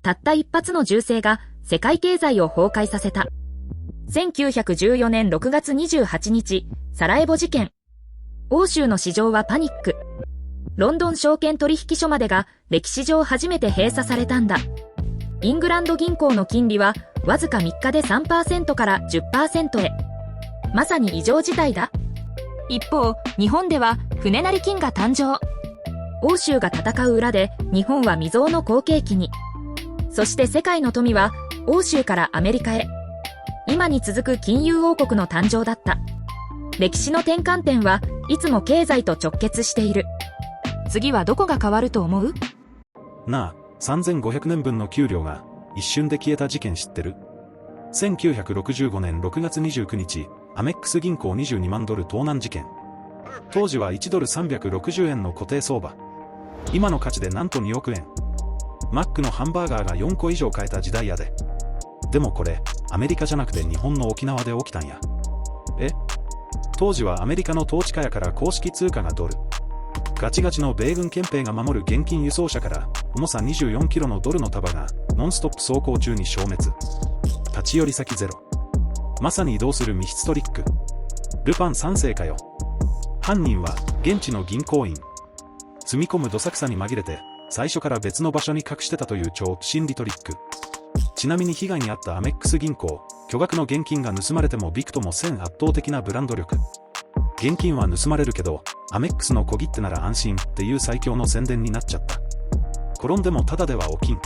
たった一発の銃声が世界経済を崩壊させた。1914年6月28日、サラエボ事件。欧州の市場はパニック。ロンドン証券取引所までが歴史上初めて閉鎖されたんだ。イングランド銀行の金利はわずか3日で 3% から 10% へ。まさに異常事態だ。一方、日本では船成金が誕生。欧州が戦う裏で日本は未曾有の好景気に。そして世界の富は欧州からアメリカへ。今に続く金融王国の誕生だった。歴史の転換点はいつも経済と直結している。次はどこが変わると思う？なあ、3500年分の給料が一瞬で消えた事件知ってる？ 1965 年6月29日、アメックス銀行22万ドル盗難事件。当時は1ドル360円の固定相場。今の価値でなんと2億円。マックのハンバーガーが4個以上買えた時代やで。でもこれ、アメリカじゃなくて日本の沖縄で起きたんや。当時はアメリカの統治下やから公式通貨がドル。ガチガチの米軍憲兵が守る現金輸送車から重さ24キロのドルの束がノンストップ走行中に消滅。立ち寄り先ゼロ。まさに移動する密室トリック。ルパン三世かよ。犯人は現地の銀行員。積み込むどさくさに紛れて最初から別の場所に隠してたという超心理トリック。ちなみに被害に遭ったアメックス銀行、巨額の現金が盗まれてもびくともせん圧倒的なブランド力。現金は盗まれるけど、アメックスの小切手なら安心っていう最強の宣伝になっちゃった。転んでもただでは起きん。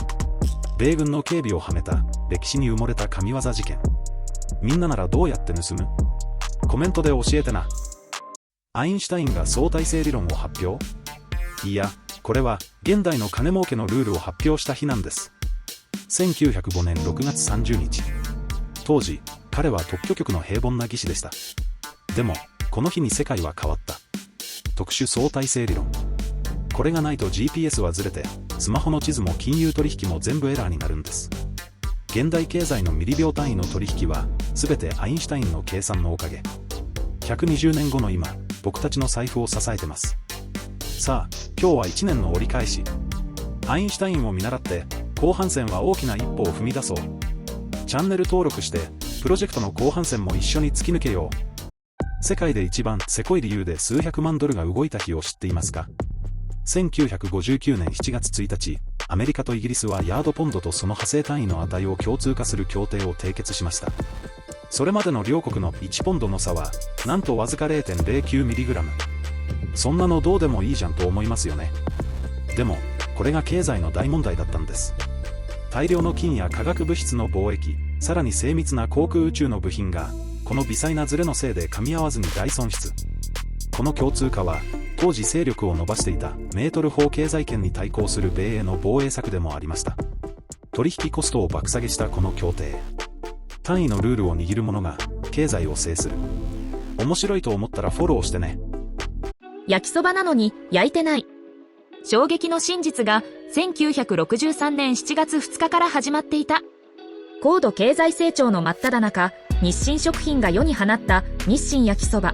米軍の警備をはめた歴史に埋もれた神業事件。みんなならどうやって盗む？コメントで教えてな。アインシュタインが相対性理論を発表？いや、これは現代の金儲けのルールを発表した日なんです。1905年6月30日。当時、彼は特許局の平凡な技師でした。でも、この日に世界は変わった。特殊相対性理論。これがないと GPS はずれて、スマホの地図も金融取引も全部エラーになるんです。現代経済のミリ秒単位の取引は、すべてアインシュタインの計算のおかげ。120年後の今、僕たちの財布を支えてます。さあ、今日は1年の折り返し。アインシュタインを見習って、後半戦は大きな一歩を踏み出そう。チャンネル登録して、プロジェクトの後半戦も一緒に突き抜けよう。世界で一番せこい理由で数百万ドルが動いた日を知っていますか？ 1959 年7月1日、アメリカとイギリスはヤードポンドとその派生単位の値を共通化する協定を締結しました。それまでの両国の1ポンドの差は、なんとわずか 0.09mg。そんなのどうでもいいじゃんと思いますよね。でも、これが経済の大問題だったんです。大量の金や化学物質の貿易、さらに精密な航空宇宙の部品が、この微細なズレのせいで噛み合わずに大損失。この共通化は、当時勢力を伸ばしていたメートル法経済圏に対抗する米英の防衛策でもありました。取引コストを爆下げしたこの協定。単位のルールを握る者が経済を制する。面白いと思ったらフォローしてね。焼きそばなのに焼いてない。衝撃の真実が1963年7月2日から始まっていた。高度経済成長の真っ只中、日清食品が世に放った日清焼きそば。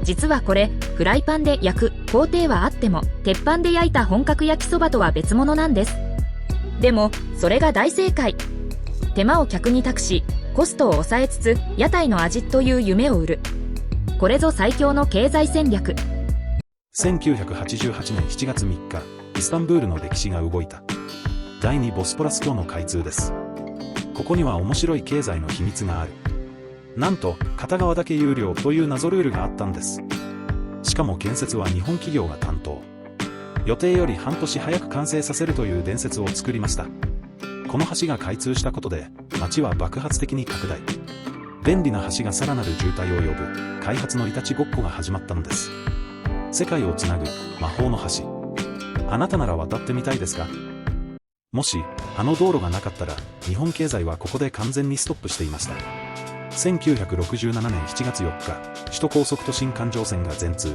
実はこれ、フライパンで焼く工程はあっても、鉄板で焼いた本格焼きそばとは別物なんです。でも、それが大正解。手間を客に託し、コストを抑えつつ、屋台の味という夢を売る。これぞ最強の経済戦略。1988年7月3日、イスタンブールの歴史が動いた。第2ボスポラス橋の開通です。ここには面白い経済の秘密がある。なんと、片側だけ有料という謎ルールがあったんです。しかも建設は日本企業が担当。予定より半年早く完成させるという伝説を作りました。この橋が開通したことで、街は爆発的に拡大。便利な橋がさらなる渋滞を呼ぶ、開発のいたちごっこが始まったのです。世界をつなぐ魔法の橋。あなたなら渡ってみたいですか？もし、あの道路がなかったら、日本経済はここで完全にストップしていました。1967年7月4日、首都高速都心環状線が全通。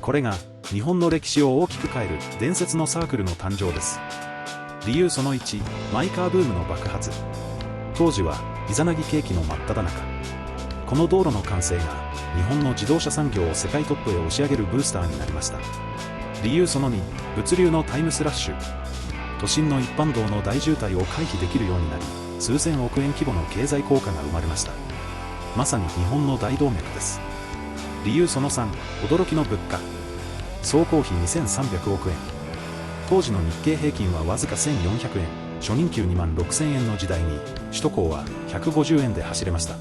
これが、日本の歴史を大きく変える伝説のサークルの誕生です。理由その1、マイカーブームの爆発。当時は、イザナギ景気の真っ只中。この道路の完成が、日本の自動車産業を世界トップへ押し上げるブースターになりました。理由その2、物流のタイムスラッシュ。都心の一般道の大渋滞を回避できるようになり、数千億円規模の経済効果が生まれました。まさに日本の大動脈です。理由その3、驚きの物価。総工費2300億円。当時の日経平均はわずか1400円、初任給2万6000円の時代に、首都高は150円で走れました。